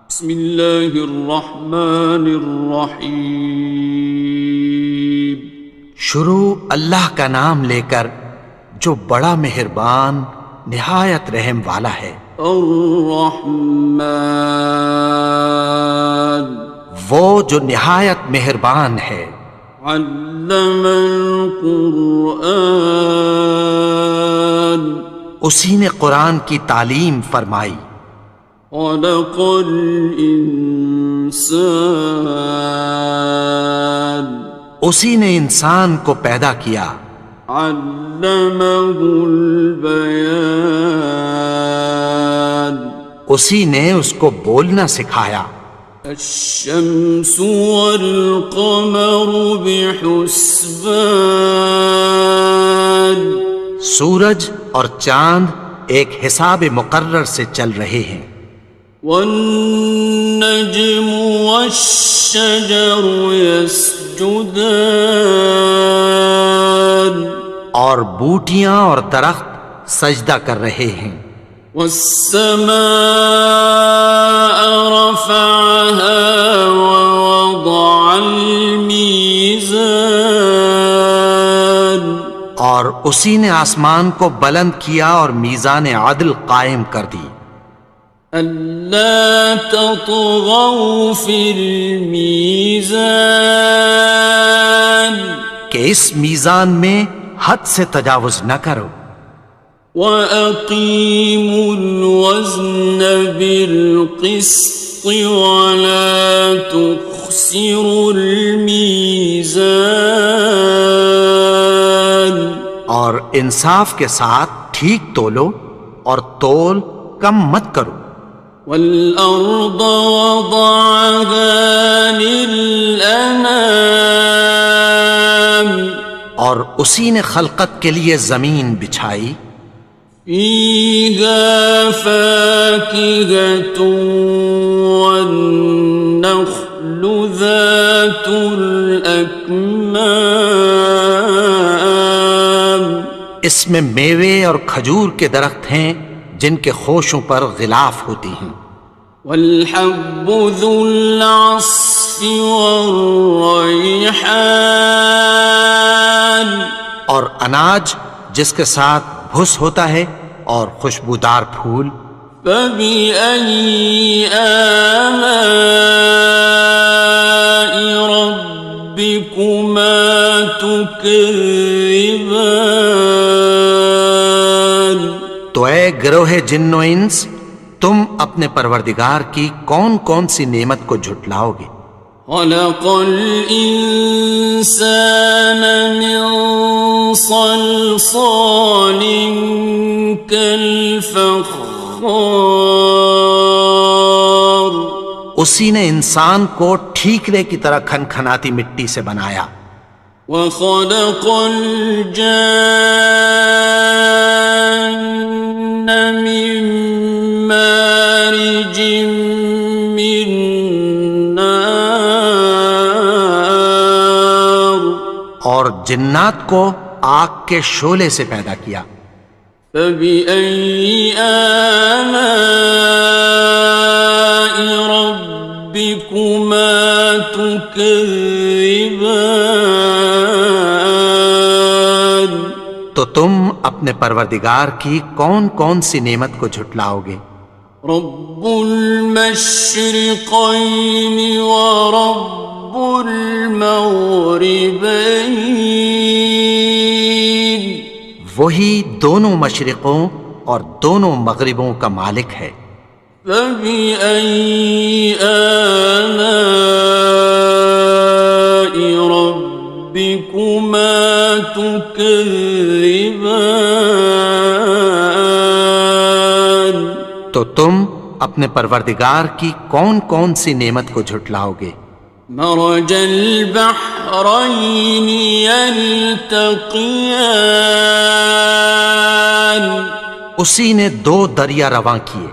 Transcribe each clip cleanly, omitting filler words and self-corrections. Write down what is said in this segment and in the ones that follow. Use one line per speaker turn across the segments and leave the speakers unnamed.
بسم اللہ الرحمن الرحیم۔
شروع اللہ کا نام لے کر جو بڑا مہربان نہایت رحم والا ہے۔
الرحمن،
وہ جو نہایت مہربان ہے۔
علم القرآن،
اسی نے قرآن کی تعلیم فرمائی۔
خلق الانسان،
اسی نے انسان کو پیدا کیا۔
علمہ البیان،
اسی نے اس کو بولنا سکھایا۔
الشمس والقمر بحسبان،
سورج اور چاند ایک حساب مقرر سے چل رہے ہیں۔
والنجم والشجر يسجدان،
اور بوٹیاں اور درخت سجدہ کر رہے ہیں۔
والسماء رفعها ووضع الميزان،
اور اسی نے آسمان کو بلند کیا اور میزان عدل قائم کر دی۔
ألا تطغوا في الميزان،
کہ اس میزان میں حد سے تجاوز نہ کرو۔
وَأَقِيمُوا الْوَزْنَ بِالْقِسْطِ وَلَا تُخْسِرُوا الْمِيزَانَ،
اور انصاف کے ساتھ ٹھیک تولو اور تول کم مت کرو۔
وَالْأَرْضَ وَضَعَهَا لِلْأَنَامِ،
اور اسی نے خلقت کے لیے زمین بچھائی۔
فِيهَا فَاكِهَةٌ وَالنَّخْلُ ذَاتُ الْأَكْمَامِ،
اس میں میوے اور کھجور کے درخت ہیں جن کے خوشوں پر غلاف ہوتی ہیں۔
وَالْحَبُّ ذُو الْعَصْفِ وَالرَّيْحَانِ،
اور اناج جس کے ساتھ بھس ہوتا ہے اور خوشبودار پھول۔
فَبِأَيِّ آلَاءِ رَبِّكُمَا تُكَذِّبَانِ،
تو اے گروہ جن و انس، تم اپنے پروردگار کی کون کون سی نعمت کو جھٹلاؤ گے؟
خَلَقَ الْإِنسَانَ مِنْ صَلْصَالٍ كَالْفَخَّارِ،
اسی نے انسان کو ٹھیکرے کی طرح کھنکھناتی مٹی سے بنایا۔
وَخَلَقَ الْجَانَّ مِن مَّارِجٍ مِّن نَّارٍ،
اور جنات کو آگ کے شعلے سے پیدا کیا۔
فَبِأَيِّ آلَاءِ رَبِّكُمَا تُكَذِّبَانِ،
تو تم اپنے پروردگار کی کون کون سی نعمت کو جھٹلاؤ گے؟
رب المشرقین ورب المغربین،
وہی دونوں مشرقوں اور دونوں مغربوں کا مالک ہے۔
فَبِأَيِّ آلَاءِ رَبِّكُمَا تُكَذِّبَانِ،
تو تم اپنے پروردگار کی کون کون سی نعمت کو جھٹلاؤ گے؟
مرج البحرین یلتقیان،
اسی نے دو دریا رواں کیے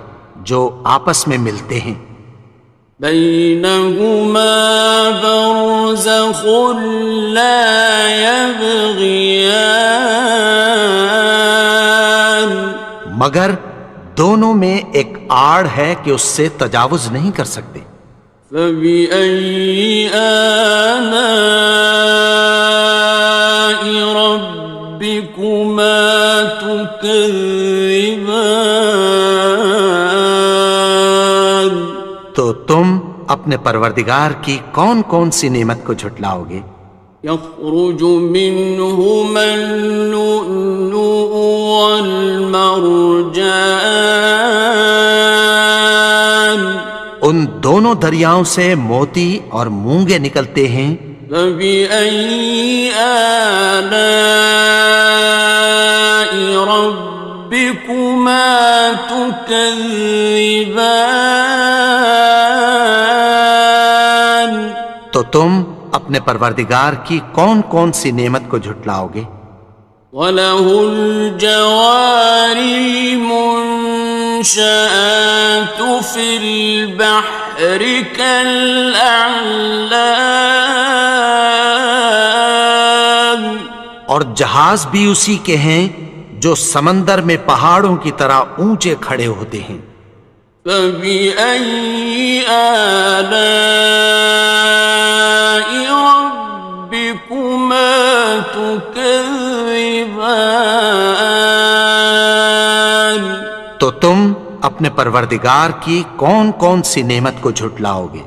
جو آپس میں ملتے ہیں۔
بینہما برزخ لا یبغیان،
مگر دونوں میں ایک آڑ ہے کہ اس سے تجاوز نہیں کر سکتے۔
فبأي آلاء ربكما تكذبان؟
تو تم اپنے پروردگار کی کون کون سی نعمت کو جھٹلاؤ گے؟
يخرج منهما اللؤلؤ والمرجان
ان دونوں دریاؤں سے موتی اور مونگے نکلتے ہیں۔
فبأي آلاء ربكما تكذبان؟
تو تم اپنے پروردگار کی کون کون سی نعمت کو جھٹلاؤ گے؟
وَلَهُ الْجَوَارِ الْمُنشَآتُ فِي الْبَحْرِ كَالْأَعْلَامِ،
اور جہاز بھی اسی کے ہیں جو سمندر میں پہاڑوں کی طرح اونچے کھڑے ہوتے ہیں۔
فَبِأَيِّ آلَاءِ رَبِّكُمَا تُكَذِّبَانِ؟
تو تم اپنے پروردگار کی کون کون سی نعمت کو جھٹلاؤ گے؟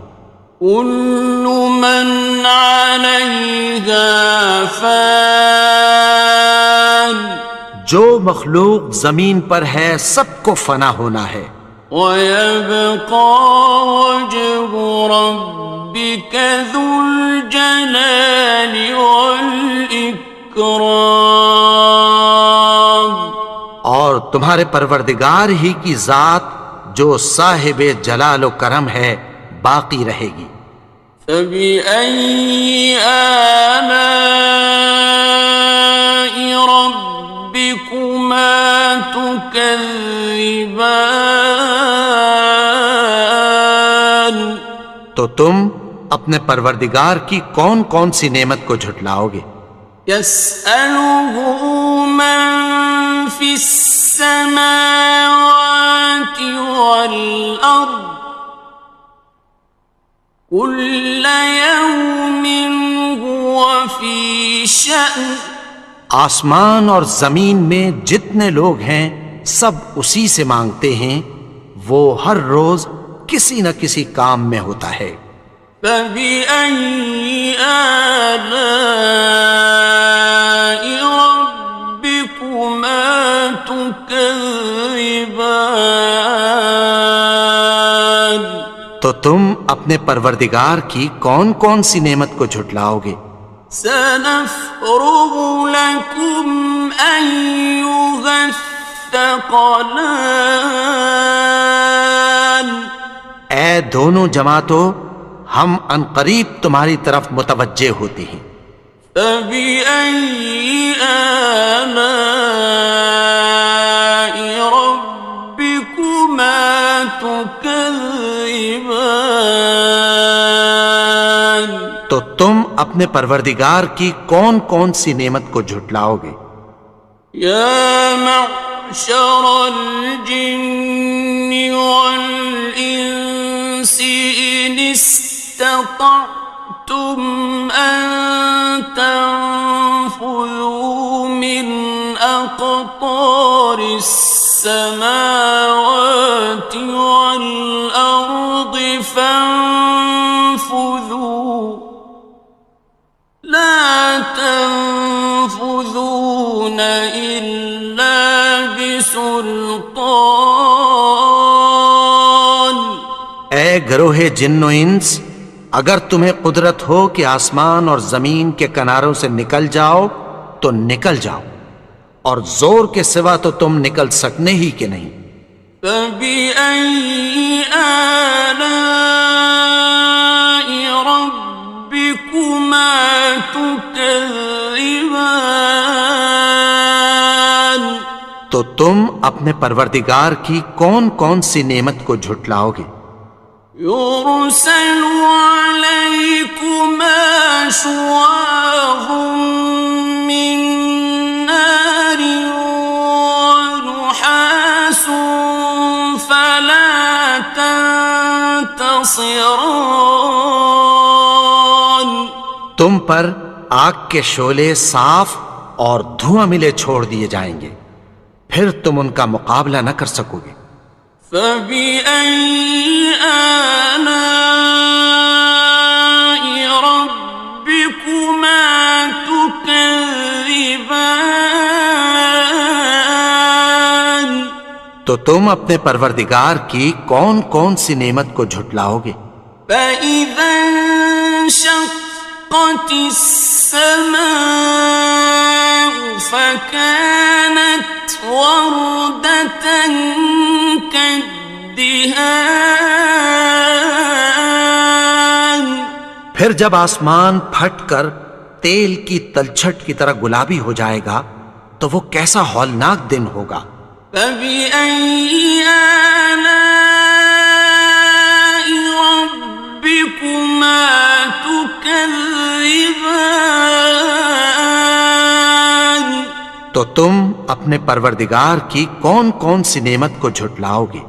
كُلُّ مَنْ عَلَيْهَا فَانٍ،
جو مخلوق زمین پر ہے سب کو فنا ہونا ہے۔
وَيَبْقَى وَجْهُ رَبِّكَ ذُو الْجَلَالِ وَالْإِكْرَامِ،
اور تمہارے پروردگار ہی کی ذات جو صاحب جلال و کرم ہے باقی رہے گی۔
فَبِأَيِّ آلَاءِ رَبِّكُمَا تُكَذِّبَانِ؟
تو تم اپنے پروردگار کی کون کون سی نعمت کو جھٹلاؤ گے؟
يَسْأَلُهُ مَن فِي السَّمَاوَاتِ وَالْأَرْضِ كُلَّ يَوْمٍ هُوَ فِي شَأْنٍ،
آسمان اور زمین میں جتنے لوگ ہیں سب اسی سے مانگتے ہیں، وہ ہر روز کسی نہ کسی کام میں ہوتا ہے۔
فَبِأَيِّ آلَاءِ رَبِّكُمَا تُكَذِّبَانِ؟
تو تم اپنے پروردگار کی کون کون سی نعمت کو جھٹلاؤ گے؟
سَنَفْرُغُ لَكُمْ أَيُّهَ الثَّقَلَانِ؟
اے دونوں جماعتوں، ہم عنقریب تمہاری طرف متوجہ ہوتے ہیں۔
فَبِأَيِّ آلَاءِ رَبِّكُمَا تُكَذِّبَانِ؟
تو تم اپنے پروردگار کی کون کون سی نعمت کو جھٹلاؤ گے؟
يَا مَعْشَرَ الْجِنِّ وَالْإِنسِ إِنِ اسْتَطَعْتُمْ أَن تَنفُذُوا مِنْ أَقْطَارِ السَّمَاوَاتِ وَالْأَرْضِ فَانفُذُوا لَا تَنفُذُونَ إِلَّا بِسُلْطَانٍ۔
اے گروہ جن و انس، اگر تمہیں قدرت ہو کہ آسمان اور زمین کے کناروں سے نکل جاؤ تو نکل جاؤ، اور زور کے سوا تو تم نکل سکنے ہی کہ نہیں۔
فَبِأَيِّ آلَاءِ رَبِّكُمَا تُكَذِّبَانِ؟
تو تم اپنے پروردگار کی کون کون سی نعمت کو جھٹلاؤ گے؟
يُرْسَلُ عَلَيْكُمَا شُوَاظٌ مِّن نَّارٍ وَنُحَاسٌ فَلَا خاسران.
تم پر آگ کے شعلے صاف اور دھواں ملے چھوڑ دیے جائیں گے، پھر تم ان کا مقابلہ نہ کر سکو گے۔
فَبِأَيِّ آلَاءِ رَبِّكُمَا تُكَذِّبَانِ.
تو تم اپنے پروردگار کی کون کون سی نعمت کو جھٹلاؤ گے؟
فَإِذَا انشَقَّتِ السَّمَاءُ فَكَانَتْ وَرْدَةً كَالدِّهَانِ.
پھر جب آسمان پھٹ کر تیل کی تلچھٹ کی طرح گلابی ہو جائے گا تو وہ کیسا ہولناک دن ہوگا۔
فَبِأَيِّ آلَاءِ رَبِّكُمَا تُكَذِّبَانِ.
تو تم اپنے پروردگار کی کون کون سی نعمت کو جھٹلاؤ گے؟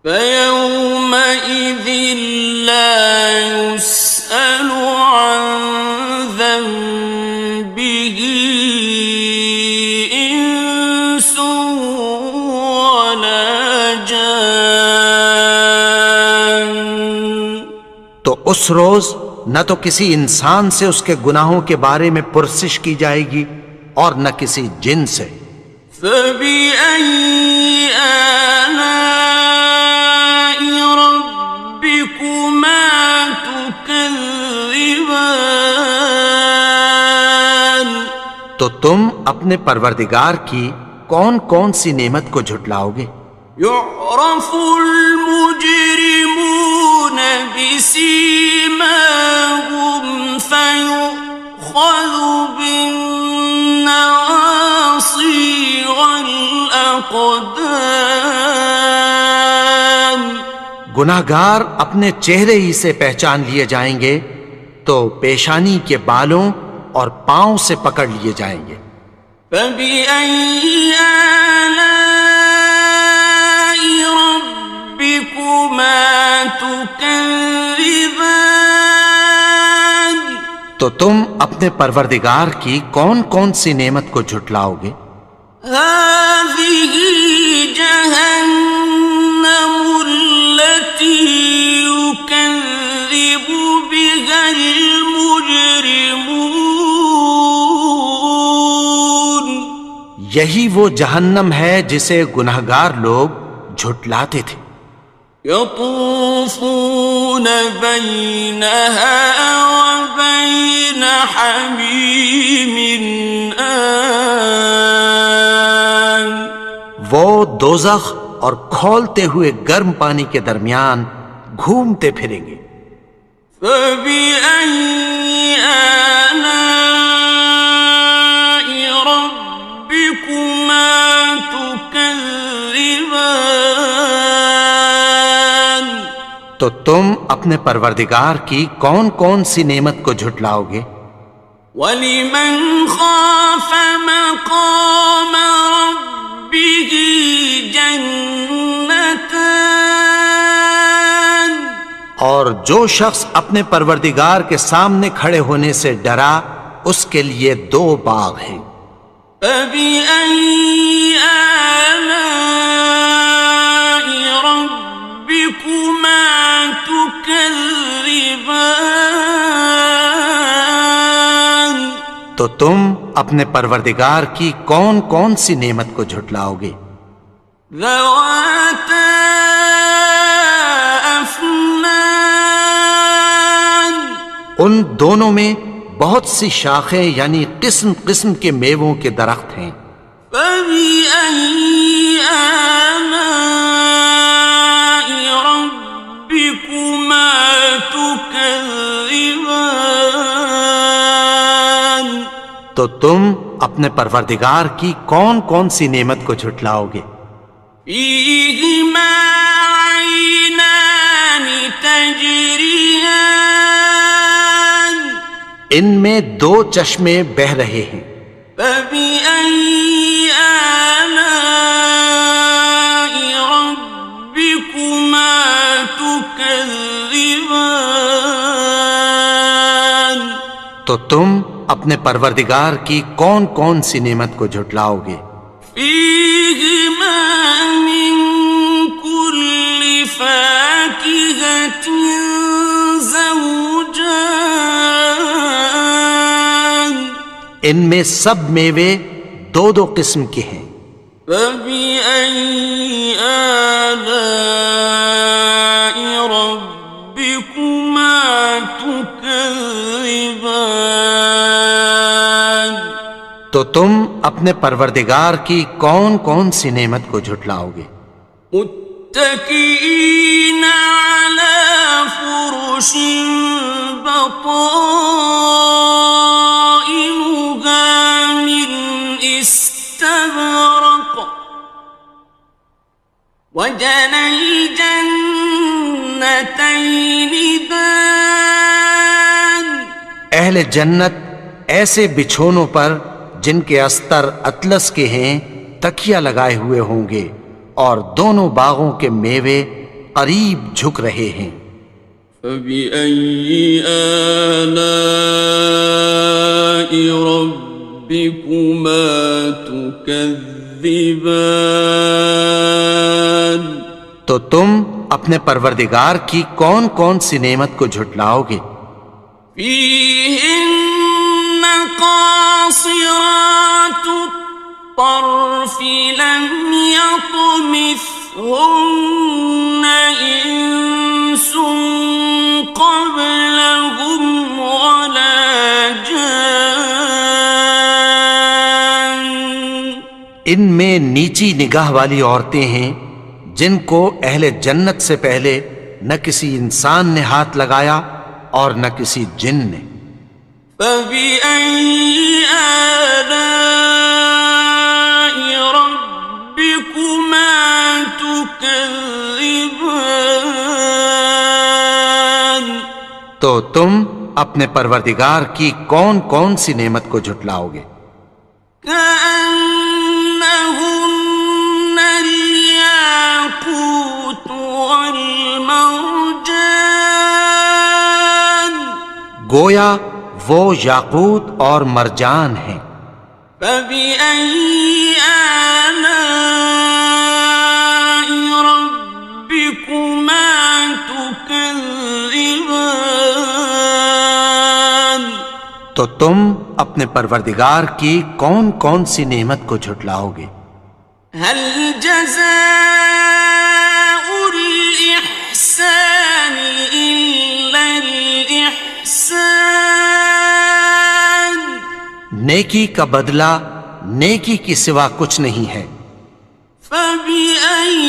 فَيَوْمَئِذٍ لَا يُسْأَلُ عَنْ ذَنبِهِ إِنسٌ وَلَا جَانٌ.
تو اس روز نہ تو کسی انسان سے اس کے گناہوں کے بارے میں پرسش کی جائے گی اور نہ کسی جن سے۔
فَبِأَيِّ آلَاءِ رَبِّكُمَا تُكَذِّبَانِ.
تو تم اپنے پروردگار کی کون کون سی نعمت کو جھٹلاؤ گے؟
يُعْرَفُ الْمُجْرِمُونَ بِسِيمَاهُمْ فَيُؤْخَذُ بِالنَّوَاصِي وَالْأَقْدَامِ.
گناہگار اپنے چہرے ہی سے پہچان لیے جائیں گے تو پیشانی کے بالوں اور پاؤں سے پکڑ لیے جائیں گے۔
فَبِأَيِّ آلَاءِ رَبِّكُمَا تُكَذِّبَانِ.
تو تم اپنے پروردگار کی کون کون سی نعمت کو جھٹلاؤ گے؟
هَٰذِهِ جَهَنَّمُ الَّتِي يُكَذِّبُ بِهَا الْمُجْرِمُونَ.
یہی وہ جہنم ہے جسے گناہگار لوگ جھٹلاتے تھے۔
يَطُوفُونَ بَيْنَهَا وَبَيْنَ حَمِيمٍ آنٍ.
وہ دوزخ اور کھولتے ہوئے گرم پانی کے درمیان گھومتے پھریں گے۔
فَبِأَيِّ آلَاءِ رَبِّكُمَا تُكَذِّبَانِ.
تو تم اپنے پروردگار کی کون کون سی نعمت کو جھٹلاؤ گے؟
وَلِمَنْ خَافَ مَقَامَ رَبِّهِ جَنَّتَانِ.
اور جو شخص اپنے پروردگار کے سامنے کھڑے ہونے سے ڈرا اس کے لیے دو باغ ہیں۔
فَبِأَيِّ آلَاءِ رَبِّكُمَا تُكَذِّبَانِ.
تو تم اپنے پروردگار کی کون کون سی نعمت کو جھٹلاؤ گے؟
ذَوَاتَا أَفْنَانٍ.
ان دونوں میں بہت سی شاخیں یعنی قسم قسم کے میووں کے درخت ہیں۔
فَبِأَيِّ آلَاءِ رَبِّكُمَا تُكَذِّبَانِ.
تو تم اپنے پروردگار کی کون کون سی نعمت کو جھٹلاؤ گے؟
فِيهِمَا عَيْنَانِ تَجْرِيَانِ.
ان میں دو چشمے بہہ رہے ہیں۔
فَبِأَيِّ آلَاءِ رَبِّكُمَا تُكَذِّبَانِ.
تو تم اپنے پروردگار کی کون کون سی نعمت کو جھٹلاؤ گے؟
فيهما من كل فاكهة زوجان
ان میں سب میوے دو دو قسم کے ہیں۔
فبأي آلاء ربكما تكذبان
تو تم اپنے پروردگار کی کون کون سی نعمت کو جھٹلاؤ گے؟
متكئين على فرش بطائنها من استبرق وجنى الجنتين دان
اہل جنت ایسے بچھونوں پر جن کے استر اطلس کے ہیں تکیہ لگائے ہوئے ہوں گے، اور دونوں باغوں کے میوے قریب جھک رہے ہیں۔
فبأي آلاء ربكما تكذبان
تو تم اپنے پروردگار کی کون کون سی نعمت کو جھٹلاؤ گے؟
فيهن قاصرات الطرف لم يطمثهن إنس قبلهم ولا جان
ان میں نیچی نگاہ والی عورتیں ہیں جن کو اہل جنت سے پہلے نہ کسی انسان نے ہاتھ لگایا اور نہ کسی جن نے۔
فبأي آلاء ربكما تكذبان
تو تم اپنے پروردگار کی کون کون سی نعمت کو جھٹلاؤ گے؟
كأنهن الياقوت والمرجان
گویا وہ یاقوت اور مرجان ہیں۔
فبأي آلاء ربكما تكذبان
تو تم اپنے پروردگار کی کون کون سی نعمت کو جھٹلاؤ گے؟
هل جزاء الإحسان إلا الإحسان
نیکی کا بدلہ نیکی کی سوا کچھ نہیں ہے۔
فبأي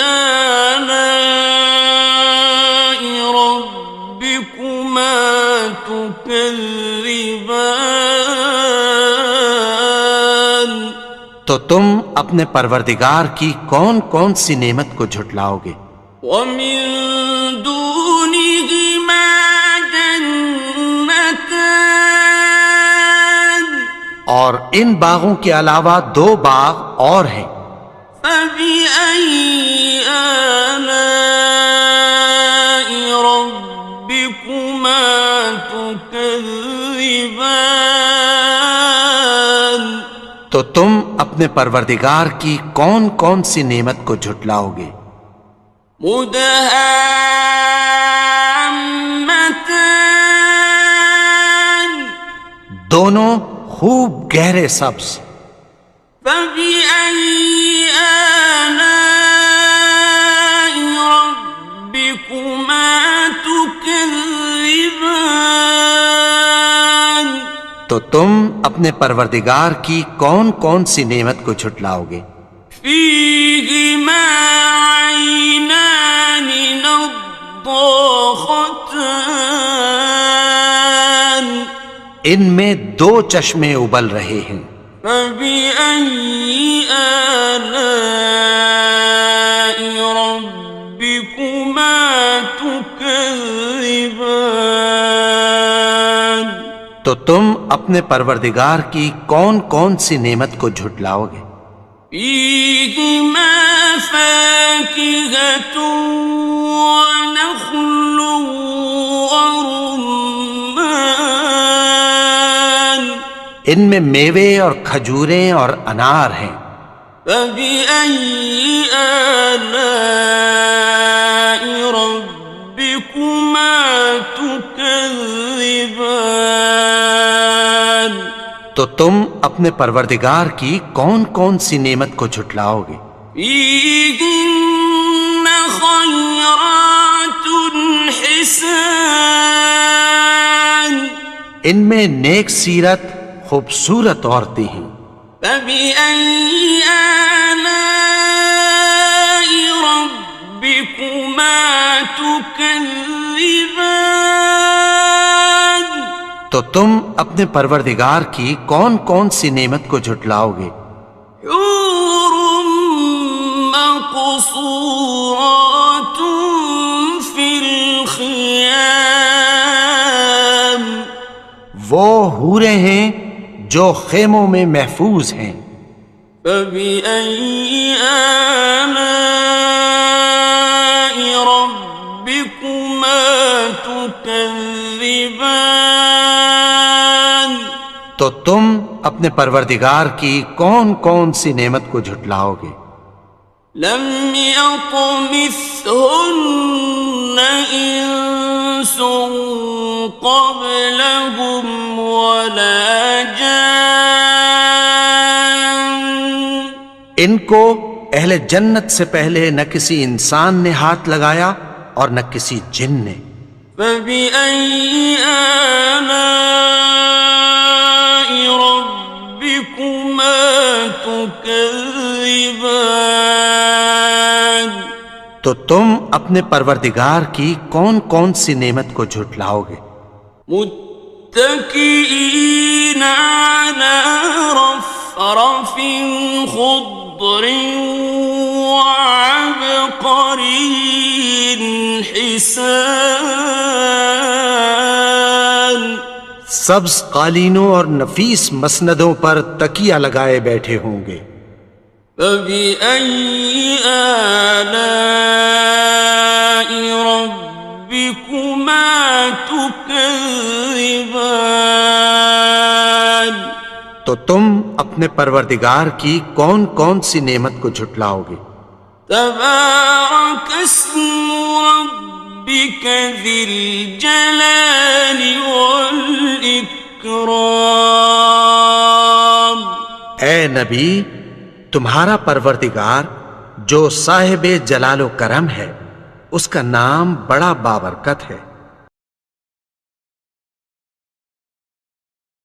آلاء ربكما تكذبان
تو تم اپنے پروردگار کی کون کون سی نعمت کو جھٹلاؤ گے؟
ومن دونهما جنتان
اور ان باغوں کے علاوہ دو باغ اور ہیں۔
فبأي آلاء ربكما تكذبان
تو تم اپنے پروردگار کی کون کون سی نعمت کو جھٹلاؤ گے؟
مدهامتان
دونوں خوب گہرے سبز۔
فبأي آلاء ربكما تكذبان
تو تم اپنے پروردگار کی کون کون سی نعمت کو جھٹلاؤ گے؟
فيهما عينان نضاختان
ان میں دو چشمے ابل رہے ہیں۔
فبأي آلاء ربكما تكذبان
تو تم اپنے پروردگار کی کون کون سی نعمت کو جھٹلاؤ گے؟
فيهما فاكهة ونخل ورمان
ان میں میوے اور کھجوریں اور انار ہیں۔
فبأي آلاء ربكما تكذبان؟
تو تم اپنے پروردگار کی کون کون سی نعمت کو جھٹلاؤ گے؟
فيهن خيرات حسان،
ان میں نیک سیرت خوبصورت عورتیں ہیں۔
فبأي آلاء ربكما تكذبان؟
تو تم اپنے پروردگار کی کون کون سی نعمت کو جھٹلاؤ گے؟
حور مقصورات في الخيام،
وہ حوریں ہیں جو خیموں میں محفوظ ہیں۔
فبأي آلاء ربكما تكذبان؟
تو تم اپنے پروردگار کی کون کون سی نعمت کو جھٹلاؤ گے؟
لم يطمثهن إنس قبلهم ولا جان،
ان کو اہل جنت سے پہلے نہ کسی انسان نے ہاتھ لگایا اور نہ کسی جن نے۔
فبأي آلاء ربكما تكذبان؟
تو تم اپنے پروردگار کی کون کون سی نعمت کو جھٹلاؤ گے؟
متكئين على رفرف خضر وعبقري حسان،
سبز قالینوں اور نفیس مسندوں پر تکیہ لگائے بیٹھے ہوں گے۔
فبأي آلاء ربكما تكذبان؟
تو تم اپنے پروردگار کی کون کون سی نعمت کو جھٹلاؤ گے؟
تبارك اسم ربك ذي الجلال والإكرام۔
اے نبی، تمہارا پروردگار جو صاحب جلال و کرم ہے، اس کا نام بڑا بابرکت ہے۔